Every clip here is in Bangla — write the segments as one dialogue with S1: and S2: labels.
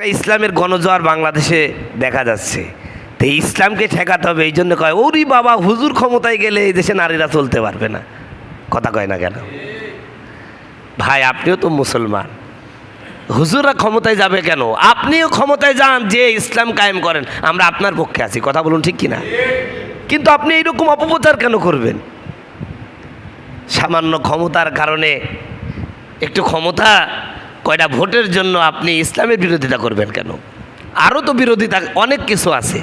S1: ইসলামের গণজোয়ার বাংলাদেশে দেখা যাচ্ছে। তো ইসলামকে ঠেকাতে হবে, এই জন্য কয় ওরি বাবা হুজুর ক্ষমতায় গেলে এই দেশে নারীরা চলতে পারবে না। কথা কয় না কেন? ভাই আপনিও তো মুসলমান, হুজুররা ক্ষমতায় যাবে কেন? আপনিও ক্ষমতায় যান, যে ইসলাম কায়েম করেন, আমরা আপনার পক্ষে আছি। কথা বলুন ঠিক কিনা? কিন্তু আপনি এইরকম অপপ্রচার কেন করবেন? সামান্য ক্ষমতার কারণে, একটু ক্ষমতা, কয়টা ভোটের জন্য আপনি ইসলামের বিরোধিতা করবেন কেন? আরও তো বিরোধিতা অনেক কিছু আছে,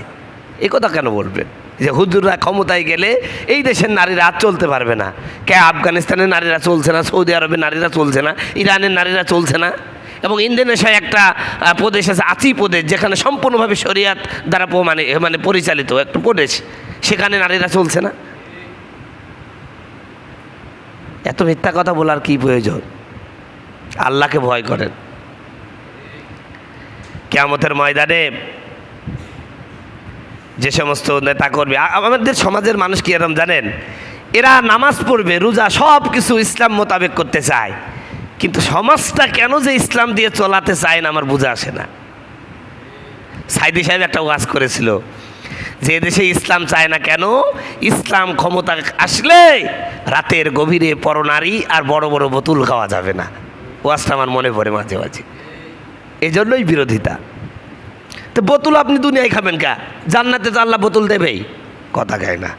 S1: এ কথা কেন বলবেন যে হুজুররা ক্ষমতায় গেলে এই দেশের নারীরা আর চলতে পারবে না? কে আফগানিস্তানের নারীরা চলছে না, সৌদি আরবের নারীরা চলছে না, ইরানের নারীরা চলছে না, এবং ইন্দোনেশিয়ায় একটা প্রদেশ আছে আচি প্রদেশ, যেখানে সম্পূর্ণভাবে শরিয়াত দ্বারা মানে পরিচালিত একটা প্রদেশ, সেখানে নারীরা চলছে না। এত মিথ্যা কথা বলার কি প্রয়োজন? আল্লাহকে ভয় করেন। কিয়ামতের ময়দানে যে সমস্ত নেতাকর্মী, আমাদের সমাজের মানুষ কি এরকম জানেন? এরা নামাজ পড়বে, রোজা, সব কিছু ইসলাম মোতাবেক করতে চায়, কিন্তু সমাজটা কেন যে ইসলাম দিয়ে চলাতে চায় না আমার বোঝা আসে না। সাইদি সাহেব একটা ওয়াজ করেছিল যে দেশে ইসলাম চায় না কেন, ইসলাম ক্ষমতা আসলে রাতের গভীরে পরনারী আর বড় বড় বোতল খাওয়া যাবে না। ওয়াজটা আমার মনে পড়ে মাঝে মাঝে, এই জন্যই বিরোধিতা। তো বোতল আপনি দুনিয়ায় খাবেন কা? জান্নাতে তো আল্লাহ বোতল দেবেই। কথা খায় না।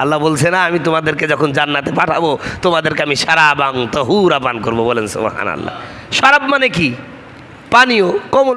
S1: আল্লাহ বলছে না, আমি তোমাদেরকে যখন জান্নাতে পাঠাবো তোমাদেরকে আমি শারাবাং তাহুরা পান করবো। বলেন সুবহানাল্লাহ। শরাব মানে কি? পানীয়, কোমল।